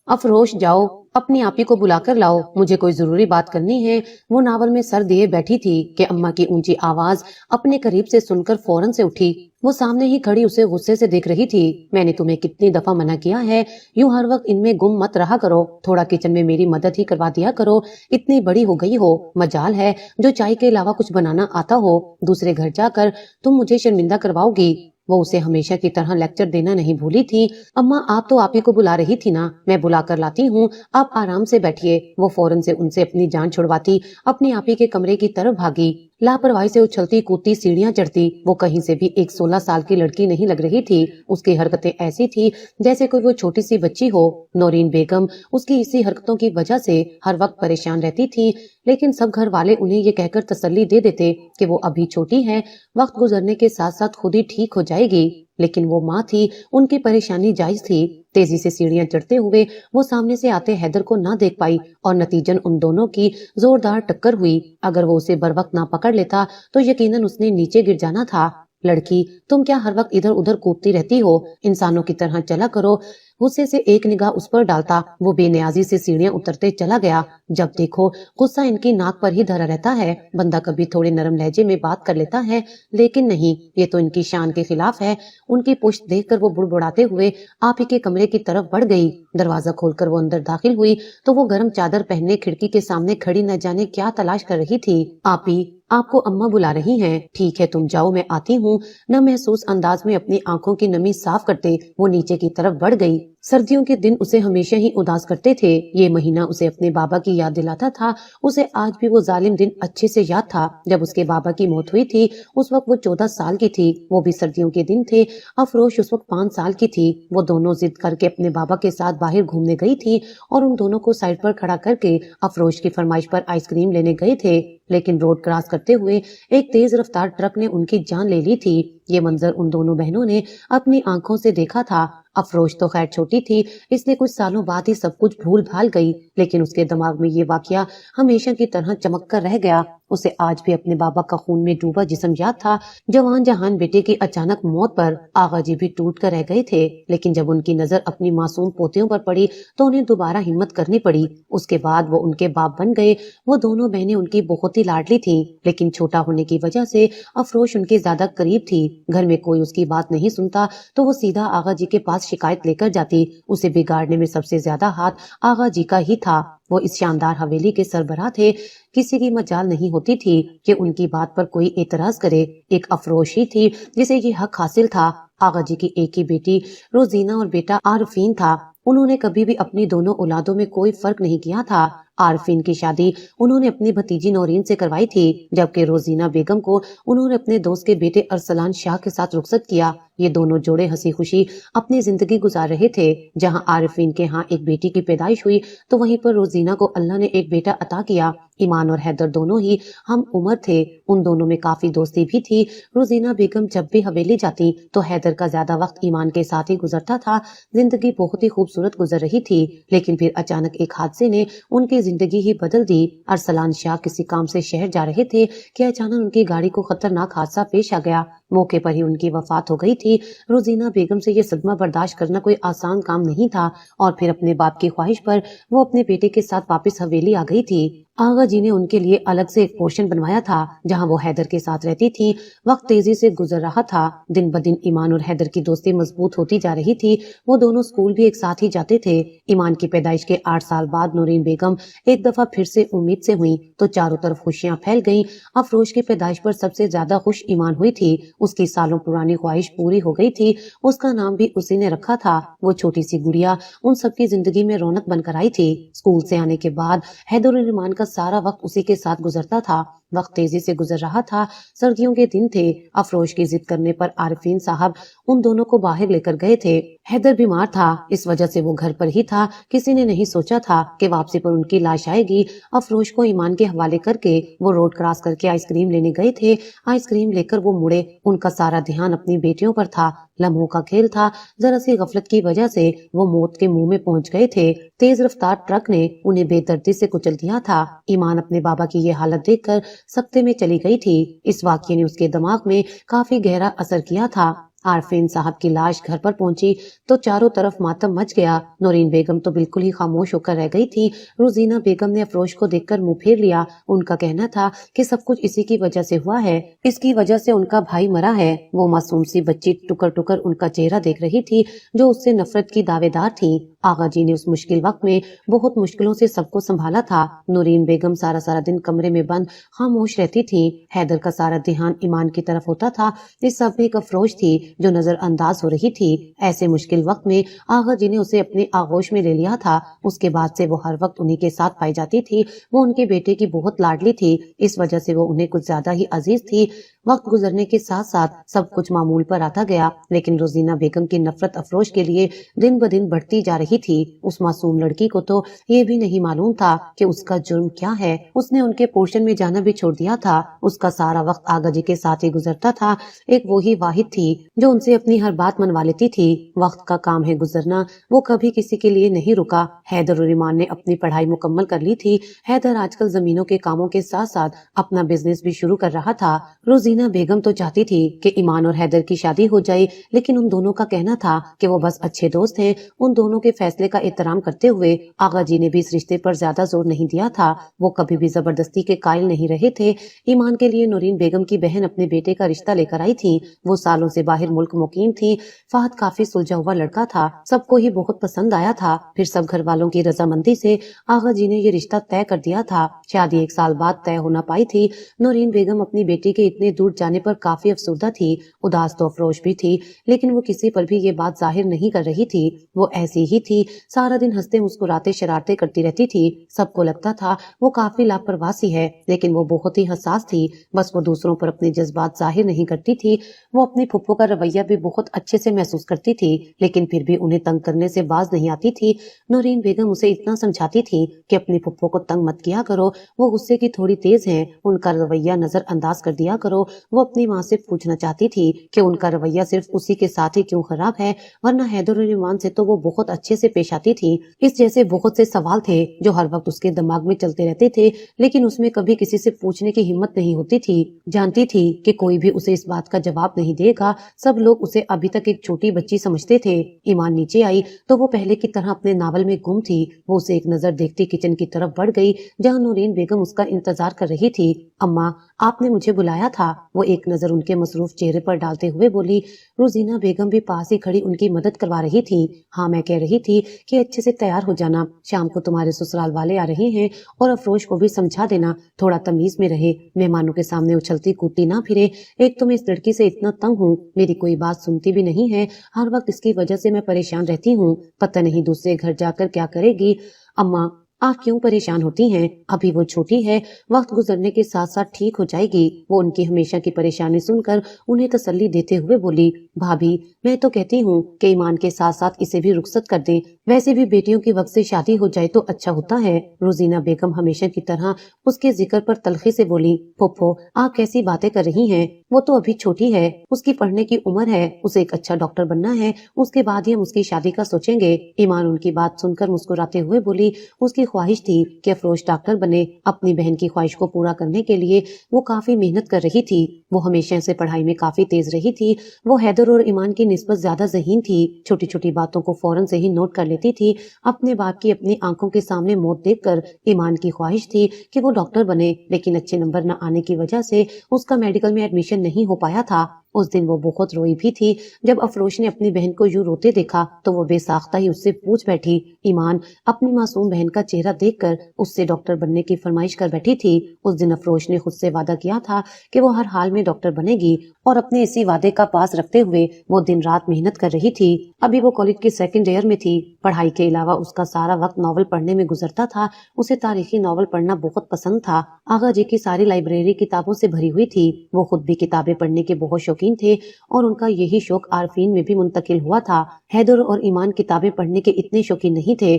افروش جاؤ اپنی آپی کو بلا کر لاؤ، مجھے کوئی ضروری بات کرنی ہے۔ وہ ناول میں سر دیے بیٹھی تھی کہ اماں کی اونچی آواز اپنے قریب سے سن کر فوراً سے اٹھی۔ وہ سامنے ہی کھڑی اسے غصے سے دیکھ رہی تھی۔ میں نے تمہیں کتنی دفعہ منع کیا ہے، یوں ہر وقت ان میں گم مت رہا کرو، تھوڑا کچن میں میری مدد ہی کروا دیا کرو۔ اتنی بڑی ہو گئی ہو، مجال ہے جو چائے کے علاوہ کچھ بنانا آتا ہو، دوسرے گھر جا کر تم مجھے شرمندہ کرواؤ گی۔ وہ اسے ہمیشہ کی طرح لیکچر دینا نہیں بھولی تھی۔ اماں آپ تو آپی کو بلا رہی تھی نا، میں بلا کر لاتی ہوں، آپ آرام سے بیٹھیے۔ وہ فوراً سے ان سے اپنی جان چھڑواتی اپنی آپی کے کمرے کی طرف بھاگی۔ لاپرواہی سے اچھلتی کودتی سیڑھیاں چڑھتی۔ وہ کہیں سے بھی ایک 16 سال کی لڑکی نہیں لگ رہی تھی۔ اس کی حرکتیں ایسی تھی جیسے کوئی وہ چھوٹی سی بچی ہو۔ نورین بیگم اس کی اسی حرکتوں کی وجہ سے ہر وقت پریشان رہتی تھی، لیکن سب گھر والے انہیں یہ کہہ کر تسلی دے دیتے کہ وہ ابھی چھوٹی ہے، وقت گزرنے کے ساتھ ساتھ خود ہی ٹھیک ہو جائے گی۔ لیکن وہ ماں تھی، ان کی پریشانی جائز تھی۔ تیزی سے سیڑھیاں چڑھتے ہوئے وہ سامنے سے آتے حیدر کو نہ دیکھ پائی اور نتیجن ان دونوں کی زوردار ٹکر ہوئی۔ اگر وہ اسے بر وقت نہ پکڑ لیتا تو یقیناً اس نے نیچے گر جانا تھا۔ لڑکی، تم کیا ہر وقت ادھر ادھر کودتی رہتی ہو؟ انسانوں کی طرح چلا کرو۔ غصے سے ایک نگاہ اس پر ڈالتا وہ بے نیازی سے سیڑھیاں اترتے چلا گیا۔ جب دیکھو غصہ ان کی ناک پر ہی دھرا رہتا ہے۔ بندہ کبھی تھوڑے نرم لہجے میں بات کر لیتا ہے، لیکن نہیں، یہ تو ان کی شان کے خلاف ہے۔ ان کی پشت دیکھ کر وہ بڑبڑاتے ہوئے آپ ہی کے کمرے کی طرف بڑھ گئی۔ دروازہ کھول کر وہ اندر داخل ہوئی تو وہ گرم چادر پہنے کھڑکی کے سامنے کھڑی نہ جانے کیا تلاش کر رہی تھی۔ آپی، آپ کو اماں بلا رہی ہیں۔ ٹھیک ہے تم جاؤ، میں آتی ہوں۔ نہ محسوس انداز میں اپنی آنکھوں کی نمی صاف کرتے وہ نیچے کی طرف بڑھ گئی۔ سردیوں کے دن اسے ہمیشہ ہی اداس کرتے تھے۔ یہ مہینہ اسے اپنے بابا کی یاد دلاتا تھا۔ اسے آج بھی وہ ظالم دن اچھے سے یاد تھا جب اس کے بابا کی موت ہوئی تھی۔ اس وقت وہ 14 سال کی تھی، وہ بھی سردیوں کے دن تھے۔ افروش اس وقت 5 سال کی تھی۔ وہ دونوں ضد کر کے اپنے بابا کے ساتھ باہر گھومنے گئی تھی اور ان دونوں کو سائڈ پر کھڑا کر کے افروش کی فرمائش پر آئس کریم لینے گئے تھے، لیکن روڈ کراس کرتے ہوئے ایک تیز رفتار ٹرک نے ان کی جان لے لی تھی۔ یہ منظر ان دونوں بہنوں نے اپنی آنکھوں سے دیکھا تھا۔ افروش تو خیر چھوٹی تھی، اس نے کچھ سالوں بعد ہی سب کچھ بھول بھال گئی، لیکن اس کے دماغ میں یہ واقعہ ہمیشہ کی طرح چمک کر رہ گیا۔ اسے آج بھی اپنے بابا کا خون میں ڈوبا جسم یاد تھا۔ جوان جہان بیٹے کی اچانک موت پر آغا جی بھی ٹوٹ کر رہ گئے تھے، لیکن جب ان کی نظر اپنی معصوم پوتیوں پر پڑی تو انہیں دوبارہ ہمت کرنی پڑی۔ اس کے بعد وہ ان کے باپ بن گئے۔ وہ دونوں بہنیں ان کی بہت ہی لاڈلی تھیں، لیکن چھوٹا ہونے کی وجہ سے افروش ان کے زیادہ قریب تھی۔ گھر میں کوئی اس کی بات نہیں سنتا تو وہ سیدھا آغا جی کے پاس شکایت لے کر جاتی۔ اسے بگاڑنے میں سب سے زیادہ ہاتھ آغا جی کا ہی تھا۔ وہ اس شاندار حویلی کے سربراہ تھے، کسی کی مجال نہیں ہوتی تھی کہ ان کی بات پر کوئی اعتراض کرے۔ ایک افروش ہی تھی جسے یہ حق حاصل تھا۔ آغا جی کی ایک ہی بیٹی روزینہ اور بیٹا عارفین تھا۔ انہوں نے کبھی بھی اپنی دونوں اولادوں میں کوئی فرق نہیں کیا تھا۔ عارفین کی شادی انہوں نے اپنی بھتیجی نورین سے کروائی تھی، جبکہ روزینہ بیگم کو انہوں نے اپنے دوست کے بیٹے ارسلان شاہ کے ساتھ رخصت کیا۔ یہ دونوں جوڑے ہنسی خوشی اپنی زندگی گزار رہے تھے۔ جہاں عارفین کے ہاں ایک بیٹی کی پیدائش ہوئی تو وہیں پر روزینہ کو اللہ نے ایک بیٹا عطا کیا۔ ایمان اور حیدر دونوں ہی ہم عمر تھے، ان دونوں میں کافی دوستی بھی تھی۔ روزینہ بیگم جب بھی حویلی جاتی تو حیدر کا زیادہ وقت ایمان کے ساتھ ہی گزرتا تھا۔ زندگی بہت ہی خوبصورت گزر رہی تھی، لیکن پھر اچانک ایک حادثے نے ان کی زندگی ہی بدل دی۔ ارسلان شاہ کسی کام سے شہر جا رہے تھے کہ اچانک ان کی گاڑی کو خطرناک حادثہ پیش آ گیا۔ موقع پر ہی ان کی وفات ہو گئی تھی۔ روزینہ بیگم سے یہ صدمہ برداشت کرنا کوئی آسان کام نہیں تھا، اور پھر اپنے باپ کی خواہش پر وہ اپنے بیٹے کے ساتھ واپس حویلی آ گئی تھی۔ آغا جی نے ان کے لیے الگ سے ایک پورشن بنوایا تھا جہاں وہ حیدر کے ساتھ رہتی تھی۔ وقت تیزی سے گزر رہا تھا، دن بدن ایمان اور حیدر کی دوستی مضبوط ہوتی جا رہی تھی۔ وہ دونوں اسکول بھی ایک ساتھ ہی جاتے تھے۔ ایمان کی پیدائش کے 8 سال بعد نورین بیگم ایک دفعہ پھر سے امید سے ہوئی تو چاروں طرف خوشیاں پھیل گئیں۔ افروش کی پیدائش پر سب سے زیادہ خوش ایمان ہوئی تھی۔ اس کی سالوں پرانی خواہش پوری ہو گئی تھی، اس کا نام بھی اسی نے رکھا تھا۔ وہ چھوٹی سی گڑیا ان سب کی زندگی میں رونق بن کر آئی تھی۔ اسکول سے آنے کے بعد حیدر اور ایمان کا سارا وقت اسی کے ساتھ گزرتا تھا۔ وقت تیزی سے گزر رہا تھا، سردیوں کے دن تھے۔ افروش کی ضد کرنے پر عارفین صاحب ان دونوں کو باہر لے کر گئے تھے۔ حیدر بیمار تھا، اس وجہ سے وہ گھر پر ہی تھا۔ کسی نے نہیں سوچا تھا کہ واپسی پر ان کی لاش آئے گی۔ افروش کو ایمان کے حوالے کر کے وہ روڈ کراس کر کے آئس کریم لینے گئے تھے۔ آئس کریم لے کر وہ مڑے، ان کا سارا دھیان اپنی بیٹیوں پر تھا۔ لمحوں کا کھیل تھا، ذرا سی غفلت کی وجہ سے وہ موت کے منہ میں پہنچ گئے تھے۔ تیز رفتار ٹرک نے انہیں بے دردی سے کچل دیا تھا۔ ایمان اپنے بابا کی یہ حالت دیکھ کر سکتے میں چلی گئی تھی۔ اس واقعے نے اس کے دماغ میں کافی گہرا اثر کیا تھا۔ عارفین صاحب کی لاش گھر پر پہنچی تو چاروں طرف ماتم مچ گیا۔ نورین بیگم تو بالکل ہی خاموش ہو کر رہ گئی تھی۔ روزینہ بیگم نے افروش کو دیکھ کر منہ پھیر لیا۔ ان کا کہنا تھا کہ سب کچھ اسی کی وجہ سے ہوا ہے، اس کی وجہ سے ان کا بھائی مرا ہے۔ وہ معصوم سی بچی ٹکر ٹکر ان کا چہرہ دیکھ رہی تھی جو اس سے نفرت کی دعوے دار تھی۔ آغا جی نے اس مشکل وقت میں بہت مشکلوں سے سب کو سنبھالا تھا۔ نورین بیگم سارا دن کمرے میں بند خاموش رہتی تھی۔ حیدر کا سارا دھیان ایمان کی طرف ہوتا تھا۔ اس سب میں ایک افروش تھی جو نظر انداز ہو رہی تھی۔ ایسے مشکل وقت میں آغا جی نے اسے اپنے آغوش میں لے لیا تھا۔ اس کے بعد سے وہ ہر وقت انہی کے ساتھ پائی جاتی تھی۔ وہ ان کے بیٹے کی بہت لاڈلی تھی، اس وجہ سے وہ انہیں کچھ زیادہ ہی عزیز تھی۔ وقت گزرنے کے ساتھ ساتھ سب کچھ معمول پر آتا گیا، لیکن روزینہ بیگم کی نفرت افروش کے لیے دن بدن بڑھتی جا رہی تھی۔ اس معصوم لڑکی کو تو یہ بھی نہیں معلوم تھا کہ اس کا جرم کیا ہے۔ اس نے ان کے پورشن میں جانا بھی چھوڑ دیا تھا۔ اس کا سارا وقت آغا جی کے ساتھ ہی گزرتا تھا۔ ایک وہی واحد تھی جو ان سے اپنی ہر بات منوا لیتی تھی۔ وقت کا کام ہے گزرنا، وہ کبھی کسی کے لیے نہیں رکا۔ حیدر اور ایمان نے اپنی پڑھائی مکمل کر لی تھی۔ حیدر آج کل زمینوں کے کاموں کے ساتھ ساتھ اپنا بزنس بھی شروع کر رہا تھا۔ روزینہ بیگم تو چاہتی تھی کہ ایمان اور حیدر کی شادی ہو جائے، لیکن ان دونوں کا کہنا تھا کہ وہ بس اچھے دوست ہیں۔ ان دونوں کے فیصلے کا احترام کرتے ہوئے آغا جی نے بھی اس رشتے پر زیادہ زور نہیں دیا تھا۔ وہ کبھی بھی زبردستی کے قائل نہیں رہے تھے۔ ایمان کے لیے نورین بیگم کی بہن اپنے بیٹے کا رشتہ لے کر آئی تھی۔ وہ سالوں سے باہر ملک مقیم تھی۔ فہد کافی سلجھا ہوا لڑکا تھا، سب کو ہی بہت پسند آیا تھا۔ پھر سب گھر والوں کی رضامندی سے آغا جی نے یہ رشتہ طے کر دیا تھا۔ شادی 1 سال بعد طے ہونا پائی تھی۔ نورین بیگم اپنی بیٹی کے اتنے دور جانے پر کافی افسردہ تھی۔ اداس تو افروش بھی تھی، لیکن وہ کسی پر بھی یہ بات ظاہر نہیں کر رہی تھی۔ وہ ایسی ہی تھی، سارا دن ہنستے مسکراتے شرارتیں کرتی رہتی تھی۔ سب کو لگتا تھا وہ کافی لاپرواہ سی ہے، لیکن وہ بہت ہی حساس تھی۔ بس وہ دوسروں پر اپنے جذبات ظاہر نہیں کرتی تھی۔ وہ اپنی پھپھو کا رویہ بھی بہت اچھے سے محسوس کرتی تھی، لیکن پھر بھی انہیں تنگ کرنے سے باز نہیں آتی تھی۔ نورین بیگم اسے اتنا سمجھاتی تھی کہ اپنی پھپھو کو تنگ مت کیا کرو، وہ غصے کی تھوڑی تیز ہیں، ان کا رویہ نظر انداز کر دیا کرو۔ وہ اپنی ماں سے پوچھنا چاہتی تھی کہ ان کا رویہ صرف اسی کے ساتھ ہی کیوں خراب ہے، ورنہ حیدر اور ایمان سے تو وہ بہت اچھے سے پیش آتی تھی۔ اس جیسے بہت سے سوال تھے جو ہر وقت اس کے دماغ میں چلتے رہتے تھے، لیکن اس میں کبھی کسی سے پوچھنے کی ہمت نہیں ہوتی تھی۔ جانتی تھی کہ کوئی بھی اسے اس بات کا جواب نہیں دے گا۔ سب لوگ اسے ابھی تک ایک چھوٹی بچی سمجھتے تھے۔ ایمان نیچے آئی تو وہ پہلے کی طرح اپنے ناول میں گم تھی۔ وہ اسے ایک نظر دیکھتی کچن کی طرف بڑھ گئی جہاں نورین بیگم اس کا انتظار کر رہی تھی۔ اماں، آپ نے مجھے بلایا تھا؟ وہ ایک نظر ان کے مصروف چہرے پر ڈالتے ہوئے بولی۔ روزینہ بیگم بھی پاس ہی کھڑی ان کی مدد کروا رہی تھی۔ ہاں، میں کہہ رہی تھی کہ اچھے سے تیار ہو جانا، شام کو تمہارے سسرال والے آ رہے ہیں، اور افروش کو بھی سمجھا دینا تھوڑا تمیز میں رہے، مہمانوں کے سامنے اچھلتی کودتی نہ پھرے۔ ایک تو میں اس لڑکی سے اتنا تنگ ہوں، میری کوئی بات سنتی بھی نہیں ہے، ہر وقت اس کی وجہ سے میں پریشان رہتی ہوں، پتہ نہیں دوسرے گھر جا کر کیا کرے گی۔ اماں، آپ کیوں پریشان ہوتی ہیں؟ ابھی وہ چھوٹی ہے، وقت گزرنے کے ساتھ ساتھ ٹھیک ہو جائے گی۔ وہ ان کی ہمیشہ کی پریشانی سن کر انہیں تسلی دیتے ہوئے بولی۔ بھابھی، میں تو کہتی ہوں کہ ایمان کے ساتھ ساتھ اسے بھی رخصت کر دیں، ویسے بھی بیٹیوں کی وقت سے شادی ہو جائے تو اچھا ہوتا ہے۔ روزینہ بیگم ہمیشہ کی طرح اس کے ذکر پر تلخی سے بولی۔ پھپھو، آپ کیسی باتیں کر رہی ہیں؟ وہ تو ابھی چھوٹی ہے، اس کی پڑھنے کی عمر ہے، اسے ایک اچھا ڈاکٹر بننا ہے، اس کے بعد ہی ہم اس کی شادی کا سوچیں گے۔ ایمان ان کی بات سن کر مسکراتے ہوئے بولی۔ اس کی خواہش تھی کہ افروش ڈاکٹر بنے۔ اپنی بہن کی خواہش کو پورا کرنے کے لیے وہ کافی محنت کر رہی تھی۔ وہ ہمیشہ سے پڑھائی میں کافی تیز رہی تھی۔ وہ حیدر اور ایمان کی نسبت زیادہ ذہین تھی، چھوٹی چھوٹی باتوں کو فوراً سے ہی نوٹ کر لیتی تھی۔ اپنے باپ کی اپنی آنکھوں کے سامنے موت دیکھ کر ایمان کی خواہش تھی کہ وہ ڈاکٹر بنے، لیکن اچھے نمبر نہ آنے کی وجہ سے اس کا میڈیکل میں ایڈمیشن نہیں ہو پایا تھا۔ اس دن وہ بہت روئی بھی تھی۔ جب افروش نے اپنی بہن کو یوں روتے دیکھا تو وہ بے ساختہ ہی اس سے پوچھ بیٹھی۔ ایمان اپنی معصوم بہن کا چہرہ دیکھ کر اس سے ڈاکٹر بننے کی فرمائش کر بیٹھی تھی۔ اس دن افروش نے خود سے وعدہ کیا تھا کہ وہ ہر حال میں ڈاکٹر بنے گی، اور اپنے اسی وعدے کا پاس رکھتے ہوئے وہ دن رات محنت کر رہی تھی۔ ابھی وہ کالج کی 2nd ایئر میں تھی۔ پڑھائی کے علاوہ اس کا سارا وقت ناول پڑھنے میں گزرتا تھا۔ اسے تاریخی ناول پڑھنا بہت پسند تھا۔ آغا جی کی ساری لائبریری کتابوں سے بھری ہوئی تھی۔ وہ خود بھی کتابیں پڑھنے کے بہت شوقین تھے، اور ان کا یہی شوق عارفین میں بھی منتقل ہوا تھا۔ حیدر اور ایمان کتابیں پڑھنے کے اتنے شوقین نہیں تھے۔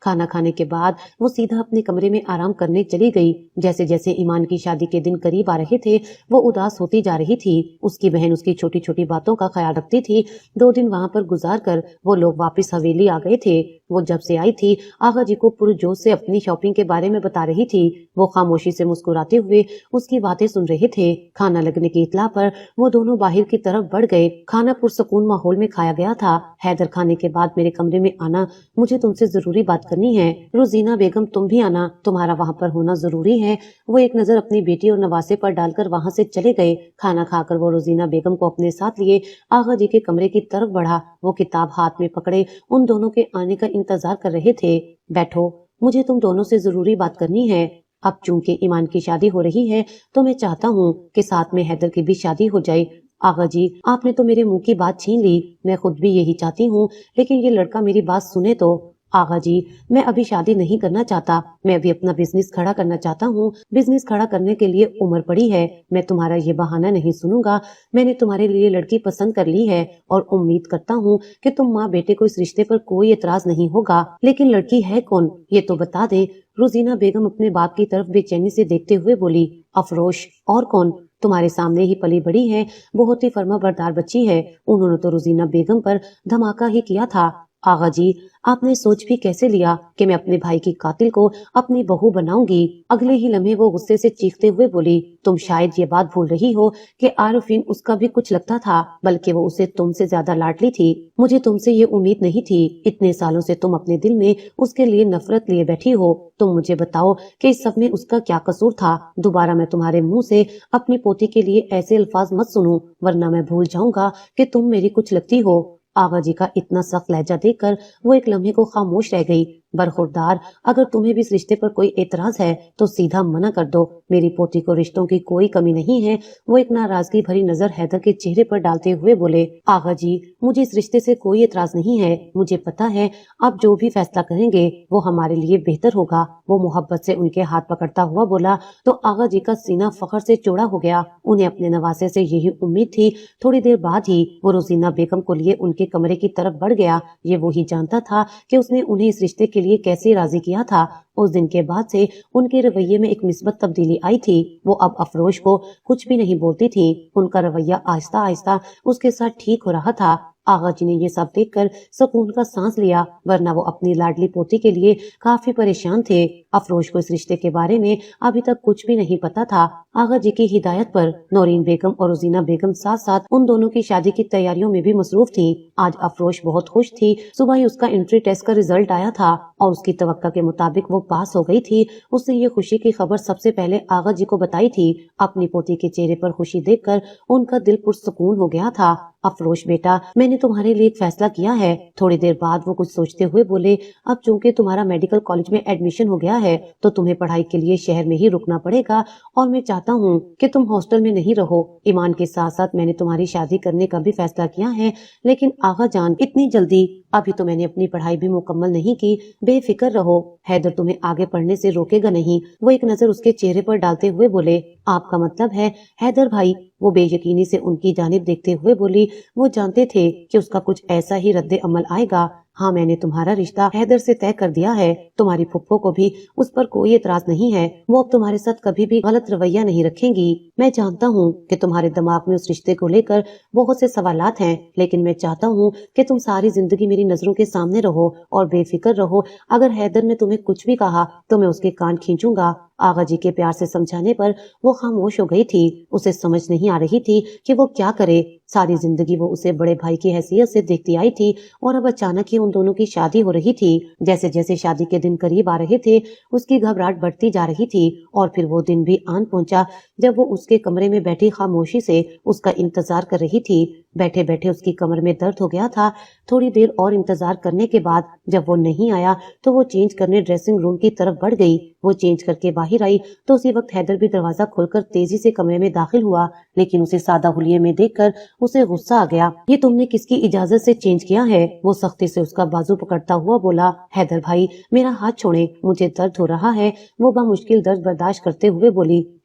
کھانا کھانے کے بعد وہ سیدھا اپنے کمرے میں آرام کرنے چلی گئی۔ جیسے جیسے ایمان کی شادی کے دن قریب آ رہے تھے وہ اداس ہوتی جا رہی تھی۔ اس کی بہن اس کی چھوٹی چھوٹی باتوں کا خیال رکھتی تھی۔ 2 دن وہاں پر گزار کر وہ لوگ واپس حویلی آ گئے تھے۔ وہ جب سے آئی تھی آغا جی کو پرجوش سے اپنی شاپنگ کے بارے میں بتا رہی تھی۔ وہ خاموشی سے مسکراتے ہوئے اس کی باتیں سن رہے تھے۔ کھانا لگنے کی اطلاع پر وہ دونوں باہر کی طرف بڑھ گئے۔ کھانا پرسکون ماحول میں کھایا گیا تھا۔ حیدر کھانے کے بعد میرے کمرے میں آنا، مجھے تم سے ضروری بات کرنی ہے۔ روزینہ بیگم تم بھی آنا، تمہارا وہاں پر ہونا ضروری ہے۔ وہ ایک نظر اپنی بیٹی اور نواسے پر ڈال کر وہاں سے چلے گئے۔ کھانا کھا کر وہ روزینہ بیگم کو اپنے ساتھ لیے آغا جی کے کمرے کی طرف بڑھا۔ وہ کتاب ہاتھ میں پکڑے ان دونوں کے آنے کا انتظار کر رہے تھے۔ بیٹھو، مجھے تم دونوں سے ضروری بات کرنی ہے۔ اب چونکہ ایمان کی شادی ہو رہی ہے تو میں چاہتا ہوں کہ ساتھ میں حیدر کی بھی شادی ہو جائے۔ آغا جی، آپ نے تو میرے منہ کی بات چھین لی۔ میں خود بھی یہی چاہتی ہوں، لیکن یہ لڑکا میری بات سنے تو۔ آغا جی، میں ابھی شادی نہیں کرنا چاہتا، میں ابھی اپنا بزنس کھڑا کرنا چاہتا ہوں۔ بزنس کھڑا کرنے کے لیے عمر پڑی ہے، میں تمہارا یہ بہانہ نہیں سنوں گا۔ میں نے تمہارے لیے لڑکی پسند کر لی ہے اور امید کرتا ہوں کہ تم ماں بیٹے کو اس رشتے پر کوئی اعتراض نہیں ہوگا، لیکن لڑکی ہے کون یہ تو بتا دیں۔ روزینہ بیگم اپنے باپ کی طرف بے چینی سے دیکھتے ہوئے بولی۔ افروش، اور کون؟ تمہارے سامنے ہی پلی بڑی ہے، بہت ہی فرما بردار بچی ہے۔ انہوں نے تو روزینہ بیگم پر دھماکہ ہی کیا تھا۔ آغا جی، آپ نے سوچ بھی کیسے لیا کہ میں اپنے بھائی کی قاتل کو اپنی بہو بناؤں گی؟ اگلے ہی لمحے وہ غصے سے چیختے ہوئے بولی، تم شاید یہ بات بھول رہی ہو کہ عارفین اس کا بھی کچھ لگتا تھا، بلکہ وہ اسے تم سے زیادہ لاڈلی تھی۔ مجھے تم سے یہ امید نہیں تھی۔ اتنے سالوں سے تم اپنے دل میں اس کے لیے نفرت لیے بیٹھی ہو۔ تم مجھے بتاؤ کہ اس سب میں اس کا کیا قصور تھا؟ دوبارہ میں تمہارے منہ سے اپنی پوتی کے لیے ایسے الفاظ مت سنوں، ورنہ میں بھول جاؤں گا کہ تم میری کچھ لگتی ہو۔ آغا جی کا اتنا سخت لہجہ دیکھ کر وہ ایک لمحے کو خاموش رہ گئی۔ برخوردار، اگر تمہیں بھی اس رشتے پر کوئی اعتراض ہے تو سیدھا منع کر دو۔ میری پوتی کو رشتوں کی کوئی کمی نہیں ہے۔ وہ ایک ناراضگی بھری نظر حیدر کے چہرے پر ڈالتے ہوئے بولے، آغا جی، مجھے اس رشتے سے کوئی اعتراض نہیں ہے۔ مجھے پتا ہے آپ جو بھی فیصلہ کریں گے وہ ہمارے لیے بہتر ہوگا۔ وہ محبت سے ان کے ہاتھ پکڑتا ہوا بولا تو آغا جی کا سینہ فخر سے چوڑا ہو گیا۔ انہیں اپنے نواسے سے یہی امید تھی۔ تھوڑی دیر بعد ہی وہ روزینہ بیگم کو لیے ان کے کمرے کی طرف بڑھ گیا۔ یہ وہی جانتا تھا کہ اس نے انہیں اس رشتے کے لیے کیسے راضی کیا تھا۔ اس دن کے بعد سے ان کے رویے میں ایک مثبت تبدیلی آئی تھی۔ وہ اب افروش کو کچھ بھی نہیں بولتی تھی۔ ان کا رویہ آہستہ آہستہ اس کے ساتھ ٹھیک ہو رہا تھا۔ آغا جی نے یہ سب دیکھ کر سکون کا سانس لیا، ورنہ وہ اپنی لاڈلی پوتی کے لیے کافی پریشان تھے۔ افروش کو اس رشتے کے بارے میں ابھی تک کچھ بھی نہیں پتا تھا۔ آغا جی کی ہدایت پر نورین بیگم اور روزینہ بیگم ساتھ ساتھ ان دونوں کی شادی کی تیاریوں میں بھی مصروف تھی۔ آج افروش بہت خوش تھی۔ صبح ہی اس کا انٹری ٹیسٹ کا رزلٹ آیا تھا اور اس کی توقع کے مطابق وہ پاس ہو گئی تھی۔ اس نے یہ خوشی کی خبر سب سے پہلے آغا جی کو بتائی تھی۔ اپنی پوتی کے چہرے پر خوشی دیکھ کر ان کا دل پرسکون ہو گیا تھا۔ افروش بیٹا، میں نے تمہارے لیے ایک فیصلہ کیا ہے۔ تھوڑی دیر بعد وہ کچھ سوچتے ہوئے بولے، اب چونکہ تمہارا میڈیکل کالج میں ایڈمیشن ہو گیا ہے تو تمہیں پڑھائی کے لیے شہر میں ہی رکنا پڑے گا، اور میں چاہتا ہوں کہ تم ہاسٹل میں نہیں رہو۔ ایمان کے ساتھ ساتھ میں نے تمہاری شادی کرنے کا بھی فیصلہ کیا ہے، لیکن آغا جان اتنی جلدی؟ ابھی تو میں نے اپنی پڑھائی بھی مکمل نہیں کی، بے فکر رہو، حیدر تمہیں آگے پڑھنے سے روکے گا نہیں۔ وہ ایک نظر اس کے چہرے پر ڈالتے ہوئے بولے، آپ کا مطلب ہے حیدر بھائی؟ وہ بے یقینی سے ان کی جانب دیکھتے ہوئے بولی۔ وہ جانتے تھے کہ اس کا کچھ ایسا ہی رد عمل آئے گا۔ ہاں، میں نے تمہارا رشتہ حیدر سے طے کر دیا ہے۔ تمہاری پھپھو کو بھی اس پر کوئی اعتراض نہیں ہے۔ وہ اب تمہارے ساتھ کبھی بھی غلط رویہ نہیں رکھیں گی۔ میں جانتا ہوں کہ تمہارے دماغ میں اس رشتے کو لے کر بہت سے سوالات ہیں، لیکن میں چاہتا ہوں کہ تم ساری زندگی میری نظروں کے سامنے رہو اور بے فکر رہو۔ اگر حیدر نے تمہیں کچھ بھی کہا تو میں اس کے کان کھینچوں گا۔ آغا جی کے پیار سے سمجھانے پر وہ خاموش ہو گئی تھی۔ اسے سمجھ نہیں آ رہی تھی کہ وہ کیا کرے۔ ساری زندگی وہ اسے بڑے بھائی کی حیثیت سے دیکھتی آئی تھی اور اب اچانک ہی ان دونوں کی شادی ہو رہی تھی۔ جیسے جیسے شادی کے دن قریب آ رہے تھے اس کی گھبراہٹ بڑھتی جا رہی تھی، اور پھر وہ دن بھی آن پہنچا جب وہ اس کے کمرے میں بیٹھی خاموشی سے اس کا انتظار کر رہی تھی۔ بیٹھے بیٹھے اس کی کمر میں درد ہو گیا تھا۔ تھوڑی دیر اور انتظار کرنے کے بعد جب وہ نہیں آیا تو وہ چینج کرنے ڈریسنگ روم کی طرف بڑھ گئی۔ وہ چینج کر کے باہر آئی تو اسی وقت حیدر بھی دروازہ کھول کر تیزی سے کمرے میں داخل ہوا، لیکن اسے سادہ حلیے میں دیکھ کر اسے غصہ آ گیا۔ یہ تم نے کس کی اجازت سے چینج کیا ہے؟ وہ سختی سے اس کا بازو پکڑتا ہوا بولا۔ حیدر بھائی، میرا ہاتھ چھوڑیں، مجھے درد ہو رہا ہے۔ وہ بامشکل درد برداشت کرتے ہوئے بولی۔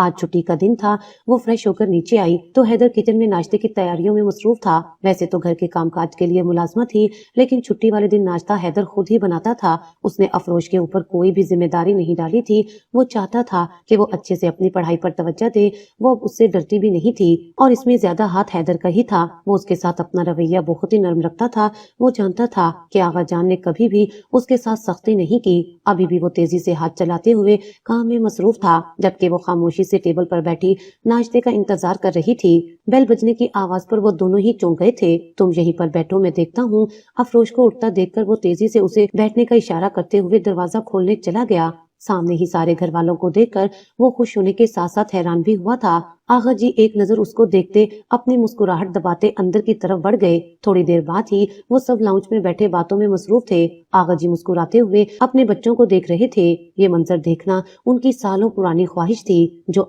آج چھٹی کا دن تھا۔ وہ فریش ہو کر نیچے آئی تو حیدر کچن میں ناشتے کی تیاریوں میں مصروف تھا۔ ویسے تو گھر کے کام کاج کے لیے ملازمت تھی، لیکن چھٹی والے دن ناشتہ حیدر خود ہی بناتا تھا۔ اس نے افروش کے اوپر کوئی بھی ذمہ داری نہیں ڈالی تھی۔ وہ چاہتا تھا کہ وہ اچھے سے اپنی پڑھائی پر توجہ دے۔ وہ اب اس سے ڈرتی بھی نہیں تھی، اور اس میں زیادہ ہاتھ حیدر کا ہی تھا۔ وہ اس کے ساتھ اپنا رویہ بہت ہی نرم رکھتا تھا۔ وہ جانتا تھا کہ آغا جان نے کبھی بھی اس کے ساتھ سختی نہیں کی۔ ابھی بھی وہ تیزی سے ہاتھ چلاتے ہوئے کام میں مصروف تھا، جبکہ وہ خاموشی سے ٹیبل پر بیٹھی ناشتے کا انتظار کر رہی تھی۔ بیل بجنے کی آواز پر وہ دونوں ہی چونک گئے تھے۔ تم یہیں پر بیٹھو، میں دیکھتا ہوں۔ افروش کو اٹھتا دیکھ کر وہ تیزی سے اسے بیٹھنے کا اشارہ کرتے ہوئے دروازہ کھولنے چلا گیا۔ سامنے ہی سارے گھر والوں کو دیکھ کر وہ خوش ہونے کے ساتھ ساتھ حیران بھی ہوا تھا۔ آغا جی ایک نظر اس کو دیکھتے اپنی مسکراہٹ دباتے اندر کی طرف بڑھ گئے۔ تھوڑی دیر بعد ہی وہ سب لاؤنج میں بیٹھے باتوں میں مصروف تھے۔ آغا جی مسکراتے ہوئے اپنے بچوں کو دیکھ رہے تھے۔ یہ منظر دیکھنا ان کی سالوں پرانی خواہش تھی، جو